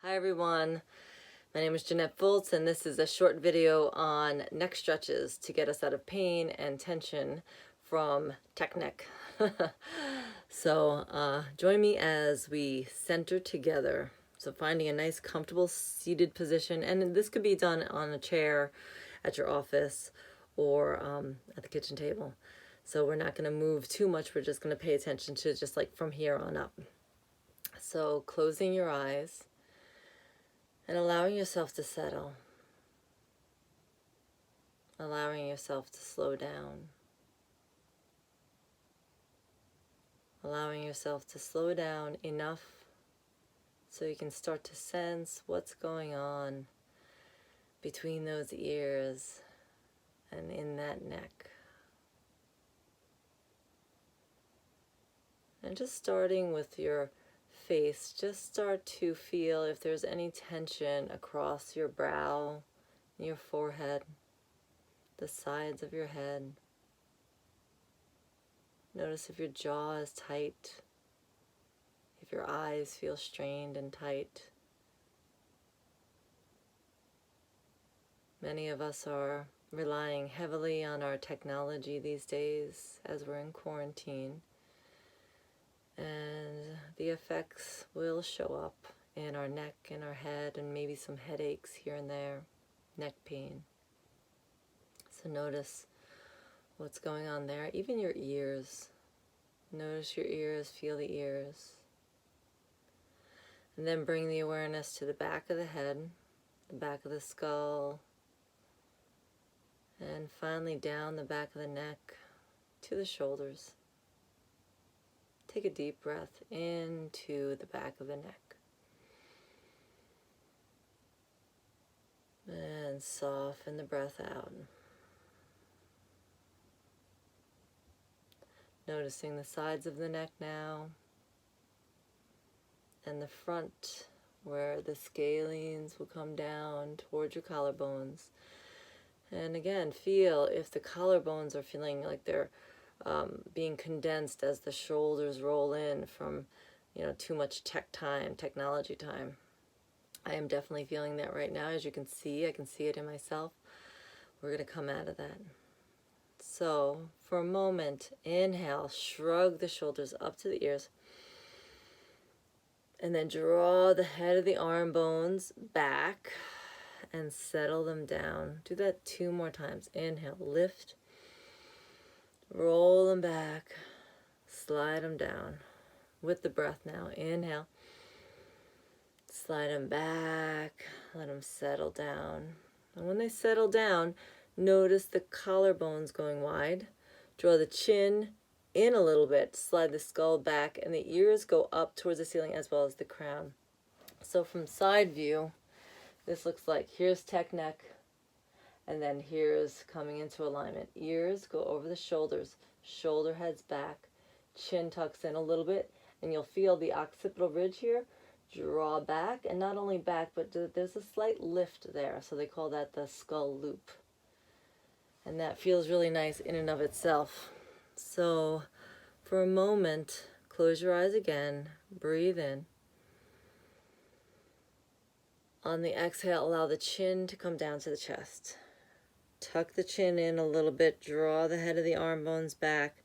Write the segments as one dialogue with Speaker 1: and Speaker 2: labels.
Speaker 1: Hi everyone, my name is Jeanette Fultz and this is a short video on neck stretches to get us out of pain and tension from tech neck. So join me as we center together. So finding a nice comfortable seated position, and this could be done on a chair at your office or at the kitchen table. So we're not going to move too much, we're just going to pay attention to just like from here on up. So closing your eyes and allowing yourself to settle, allowing yourself to slow down, allowing yourself to slow down enough so you can start to sense what's going on between those ears and in that neck. And just starting with your face, just start to feel if there's any tension across your brow, your forehead, the sides of your head. Notice if your jaw is tight, if your eyes feel strained and tight. Many of us are relying heavily on our technology these days as we're in quarantine, and the effects will show up in our neck and our head and maybe some headaches here and there, neck pain. So notice what's going on there, even your ears. Notice your ears, feel the ears. And then bring the awareness to the back of the head, the back of the skull, and finally down the back of the neck to the shoulders. Take a deep breath into the back of the neck. And soften the breath out. Noticing the sides of the neck now, and the front where the scalenes will come down towards your collarbones. And again, feel if the collarbones are feeling like they're being condensed as the shoulders roll in from, too much technology time. I am definitely feeling that right now. As you can see, I can see it in myself. We're going to come out of that. So for a moment, inhale, shrug the shoulders up to the ears. And then draw the head of the arm bones back and settle them down. Do that 2 more times. Inhale, lift, roll them back, slide them down with the breath now. Inhale, slide them back, let them settle down. And when they settle down, notice the collarbones going wide. Draw the chin in a little bit, slide the skull back, and the ears go up towards the ceiling as well as the crown. So from side view, this looks like here's tech neck, and then here's coming into alignment. Ears go over the shoulders, shoulder heads back, chin tucks in a little bit, and you'll feel the occipital ridge here draw back, and not only back, but there's a slight lift there, so they call that the skull loop. And that feels really nice in and of itself. So for a moment, close your eyes again, breathe in. On the exhale, allow the chin to come down to the chest. Tuck the chin in a little bit, draw the head of the arm bones back,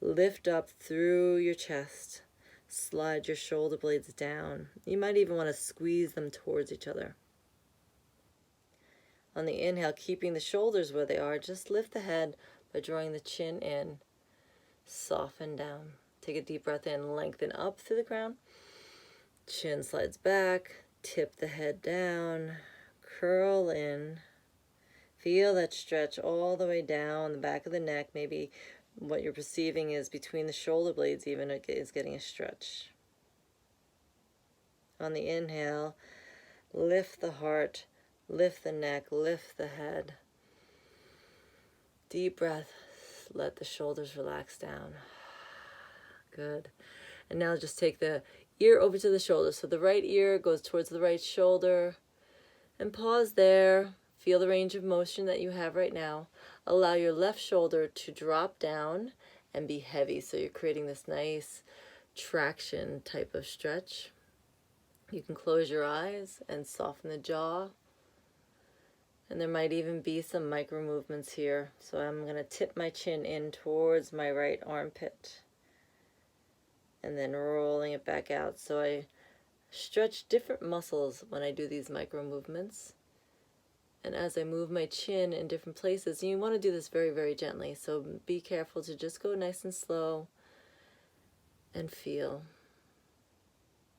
Speaker 1: lift up through your chest, slide your shoulder blades down. You might even want to squeeze them towards each other. On the inhale, keeping the shoulders where they are, just lift the head by drawing the chin in, soften down. Take a deep breath in, lengthen up through the crown, chin slides back, tip the head down, curl in. Feel that stretch all the way down the back of the neck. Maybe what you're perceiving is between the shoulder blades even is getting a stretch. On the inhale, lift the heart, lift the neck, lift the head. Deep breath, let the shoulders relax down. Good. And now just take the ear over to the shoulder. So the right ear goes towards the right shoulder. And pause there. Feel the range of motion that you have right now. Allow your left shoulder to drop down and be heavy. So you're creating this nice traction type of stretch. You can close your eyes and soften the jaw. And there might even be some micro movements here. So I'm going to tip my chin in towards my right armpit. And then rolling it back out. So I stretch different muscles when I do these micro movements. And as I move my chin in different places, you want to do this very, very gently. So be careful to just go nice and slow and feel.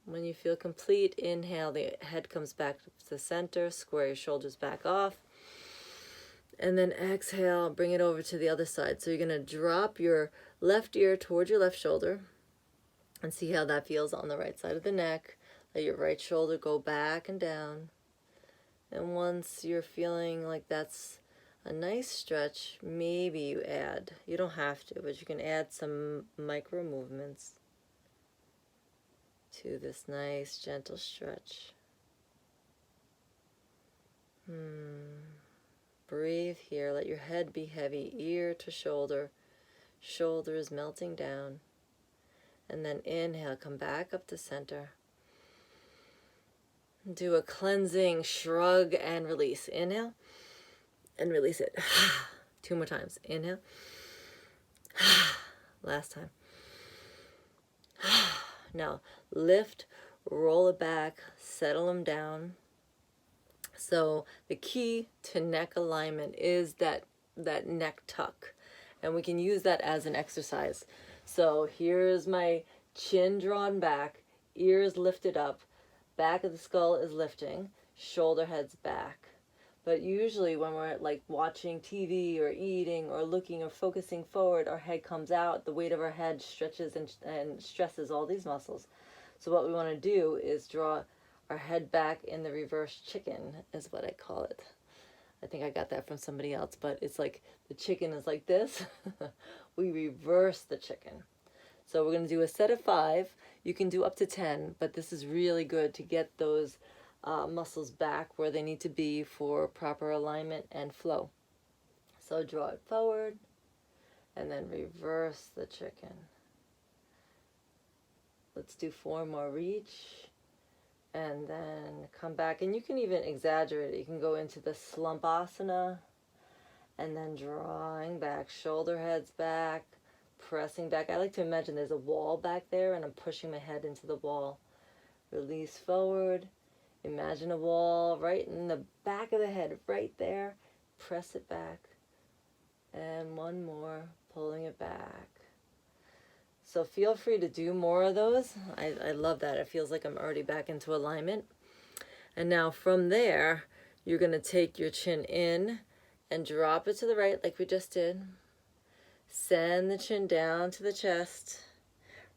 Speaker 1: When you feel complete, inhale, the head comes back to the center, square your shoulders back off. And then exhale, bring it over to the other side. So you're going to drop your left ear towards your left shoulder and see how that feels on the right side of the neck. Let your right shoulder go back and down. And once you're feeling like that's a nice stretch, maybe you add, you don't have to, but you can add some micro movements to this nice gentle stretch. Breathe here. Let your head be heavy, ear to shoulder. Shoulders melting down. And then inhale, come back up to center. Do a cleansing shrug and release. Inhale and release it. 2 more times. Inhale. Last time. Now lift, roll it back, settle them down. So the key to neck alignment is that neck tuck. And we can use that as an exercise. So here's my chin drawn back, ears lifted up, back of the skull is lifting, shoulder heads back. But usually when we're like watching TV or eating or looking or focusing forward, our head comes out, the weight of our head stretches and stresses all these muscles. So what we want to do is draw our head back in the reverse chicken, is what I call it. I think I got that from somebody else, but it's like the chicken is like this. We reverse the chicken. So we're going to do a set of 5. You can do up to 10, but this is really good to get those muscles back where they need to be for proper alignment and flow. So draw it forward and then reverse the chicken. Let's do 4 more. Reach and then come back. And you can even exaggerate it. You can go into the slumpasana and then drawing back, shoulder heads back, pressing back. I like to imagine there's a wall back there and I'm pushing my head into the wall. Release forward. Imagine a wall right in the back of the head, right there. Press it back. And 1 more, pulling it back. So feel free to do more of those. I love that. It feels like I'm already back into alignment. And now from there, you're going to take your chin in and drop it to the right like we just did. Send the chin down to the chest,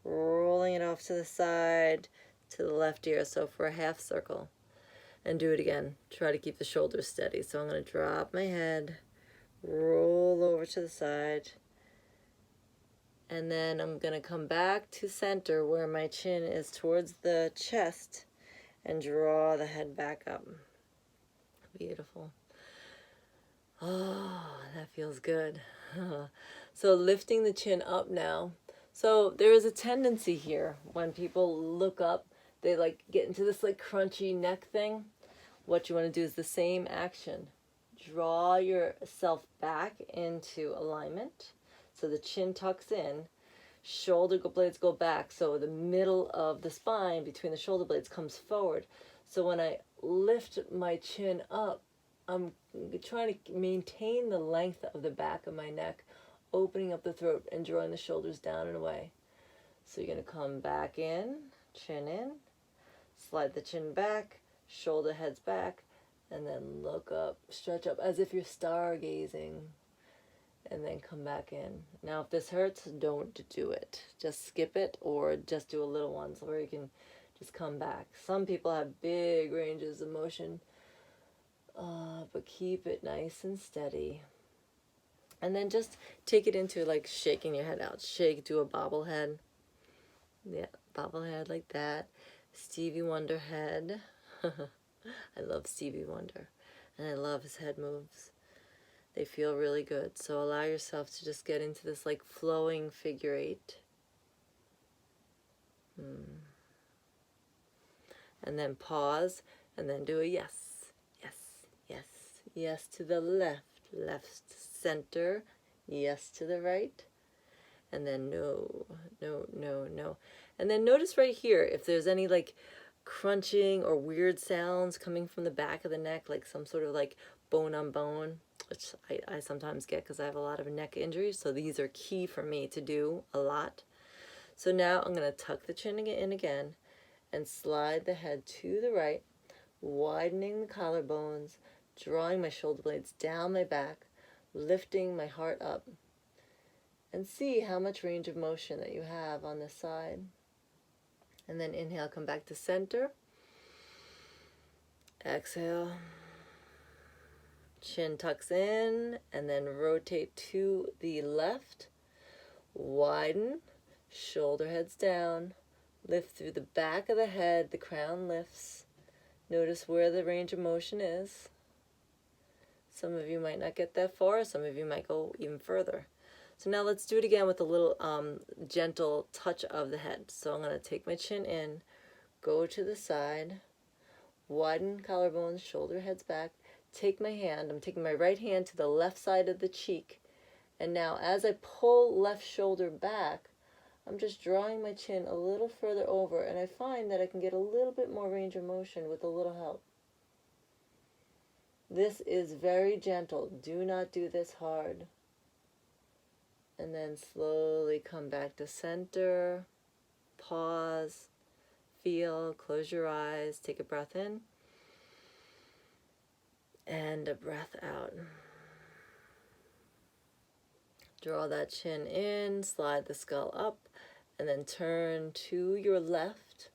Speaker 1: rolling it off to the side, to the left ear. So for a half circle. And do it again. Try to keep the shoulders steady. So I'm going to drop my head, roll over to the side, and then I'm going to come back to center where my chin is towards the chest and draw the head back up. Beautiful. Oh, that feels good. So lifting the chin up now. So there is a tendency here when people look up, they like get into this like crunchy neck thing. What you want to do is the same action. Draw yourself back into alignment. So the chin tucks in, shoulder blades go back. So the middle of the spine between the shoulder blades comes forward. So when I lift my chin up, I'm trying to maintain the length of the back of my neck, opening up the throat and drawing the shoulders down and away. So you're going to come back in, chin in, slide the chin back, shoulder heads back, and then look up, stretch up as if you're stargazing, and then come back in. Now if this hurts, don't do it. Just skip it or just do a little one so where you can just come back. Some people have big ranges of motion, but keep it nice and steady. And then just take it into like shaking your head out. Shake, do a bobblehead. Yeah, bobblehead like that. Stevie Wonder head. I love Stevie Wonder. And I love his head moves. They feel really good. So allow yourself to just get into this like flowing figure 8. and then pause, and then do a yes, yes, yes, yes to the left, left center, yes to the right, and then no, no, no, no. And then notice right here if there's any like crunching or weird sounds coming from the back of the neck, like some sort of like bone on bone, which I sometimes get because I have a lot of neck injuries, so these are key for me to do a lot. So now I'm going to tuck the chin in again and slide the head to the right, widening the collarbones, drawing my shoulder blades down my back, lifting my heart up, and see how much range of motion that you have on this side. And then inhale, come back to center. Exhale. Chin tucks in, and then rotate to the left. Widen, shoulder heads down. Lift through the back of the head, the crown lifts. Notice where the range of motion is. Some of you might not get that far, some of you might go even further. So now let's do it again with a little gentle touch of the head. So I'm going to take my chin in, go to the side, widen collarbones, shoulder heads back, take my hand, I'm taking my right hand to the left side of the cheek, and now as I pull left shoulder back, I'm just drawing my chin a little further over, and I find that I can get a little bit more range of motion with a little help. This is very gentle. Do not do this hard. And then slowly come back to center, pause, feel, close your eyes, take a breath in, and a breath out. Draw that chin in, slide the skull up, and then turn to your left.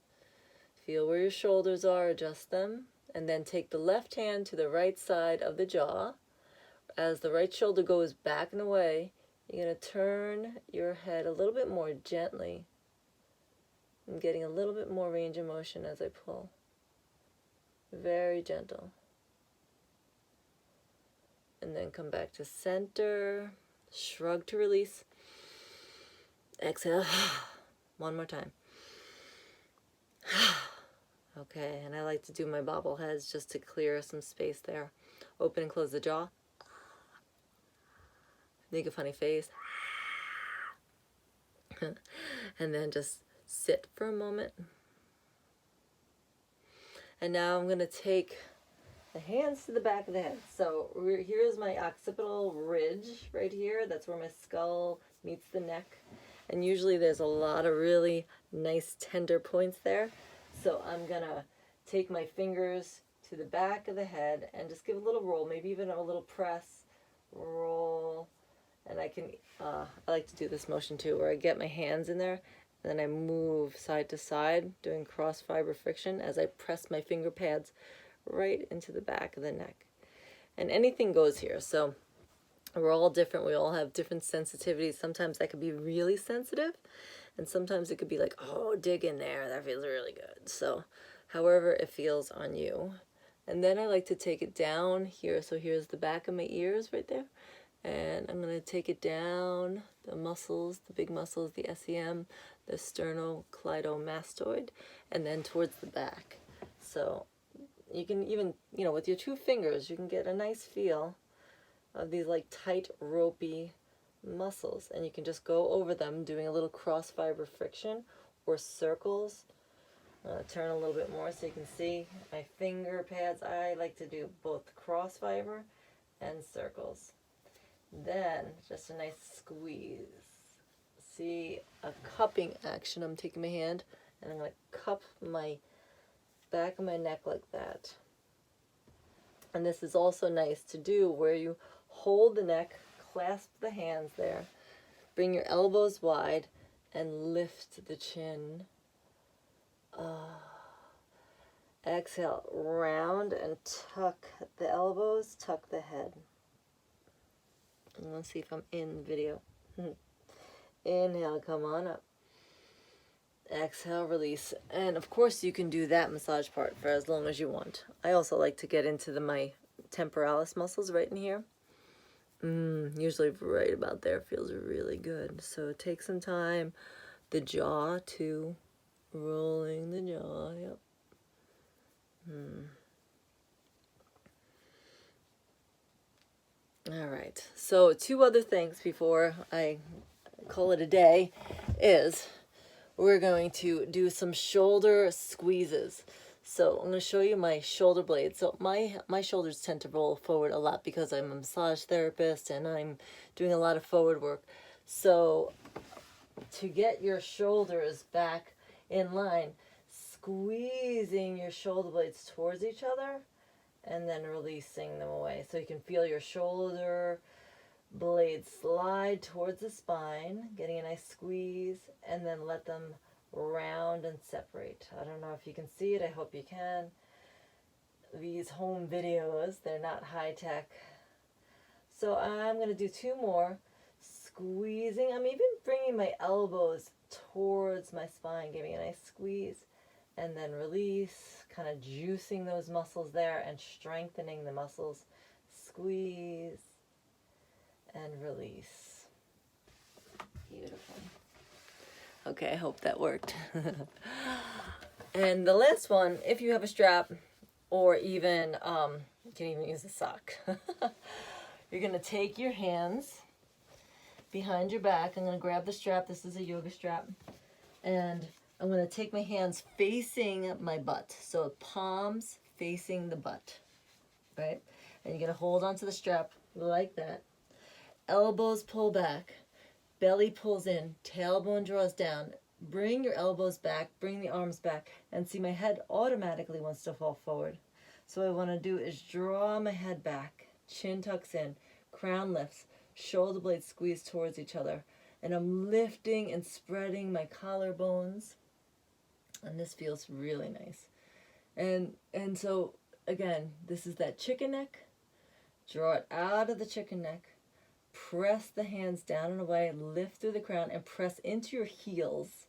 Speaker 1: Feel where your shoulders are, adjust them, and then take the left hand to the right side of the jaw. As the right shoulder goes back and away, you're going to turn your head a little bit more gently. I'm getting a little bit more range of motion as I pull. Very gentle. And then come back to center. Shrug to release. Exhale. One more time. Okay, and I like to do my bobbleheads just to clear some space there. Open and close the jaw. Make a funny face. And then just sit for a moment. And now I'm going to take the hands to the back of the head. So here's my occipital ridge right here. That's where my skull meets the neck. And usually there's a lot of really nice tender points there. So I'm going to take my fingers to the back of the head and just give a little roll, maybe even a little press, roll. And I like to do this motion too, where I get my hands in there, and then I move side to side, doing cross fiber friction as I press my finger pads right into the back of the neck. And anything goes here. So we're all different. We all have different sensitivities. Sometimes that could be really sensitive, and sometimes it could be like, oh, dig in there. That feels really good. So however it feels on you. And then I like to take it down here. So here's the back of my ears right there. And I'm going to take it down, the muscles, the big muscles, the SEM, the sternocleidomastoid, and then towards the back. So you can even, with your two fingers, you can get a nice feel of these like tight, ropey muscles. And you can just go over them doing a little cross fiber friction or circles. Turn a little bit more so you can see my finger pads. I like to do both cross fiber and circles. Then just a nice squeeze. See a cupping action. I'm taking my hand and I'm going to cup my back of my neck like that. And this is also nice to do where you hold the neck, clasp the hands there, bring your elbows wide, and lift the chin. Exhale, round and tuck the elbows, tuck the head. And let's see if I'm in the video. Inhale, come on up. Exhale, release. And of course you can do that massage part for as long as you want. I also like to get into my temporalis muscles right in here. Usually right about there feels really good. So take some time. The jaw too. Rolling the jaw, yep. All right. So 2 other things before I call it a day is we're going to do some shoulder squeezes. So I'm going to show you my shoulder blades. So my shoulders tend to roll forward a lot because I'm a massage therapist and I'm doing a lot of forward work. So to get your shoulders back in line, squeezing your shoulder blades towards each other and then releasing them away. So you can feel your shoulder blades slide towards the spine, getting a nice squeeze, and then let them round and separate. I don't know if you can see it. I hope you can. These home videos, they're not high tech. So I'm going to do 2 more. Squeezing. I'm even bringing my elbows towards my spine, giving a nice squeeze, and then release, kind of juicing those muscles there and strengthening the muscles. Squeeze and release. Beautiful. Okay, I hope that worked. And the last one, if you have a strap, or even, you can even use a sock. You're going to take your hands behind your back. I'm going to grab the strap. This is a yoga strap. And I'm going to take my hands facing my butt. So palms facing the butt, right? And you're going to hold onto the strap like that. Elbows pull back. Belly pulls in. Tailbone draws down. Bring your elbows back. Bring the arms back. And see, my head automatically wants to fall forward. So what I want to do is draw my head back. Chin tucks in. Crown lifts. Shoulder blades squeeze towards each other. And I'm lifting and spreading my collarbones. And this feels really nice. And so, again, this is that chicken neck. Draw it out of the chicken neck. Press the hands down and away. Lift through the crown and press into your heels.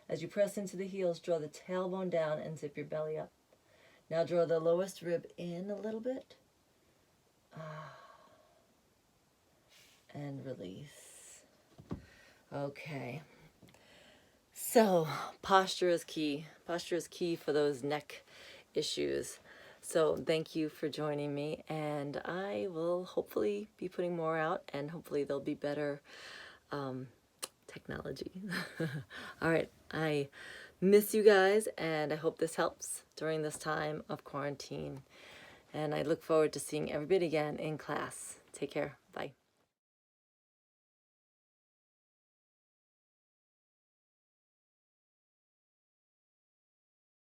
Speaker 1: As you press into the heels, draw the tailbone down and zip your belly up. Now draw the lowest rib in a little bit. And release. Okay. So, posture is key. Posture is key for those neck issues. So, thank you for joining me, and I will hopefully be putting more out, and hopefully there'll be better technology. All right, I miss you guys, and I hope this helps during this time of quarantine. And I look forward to seeing everybody again in class. Take care. Bye.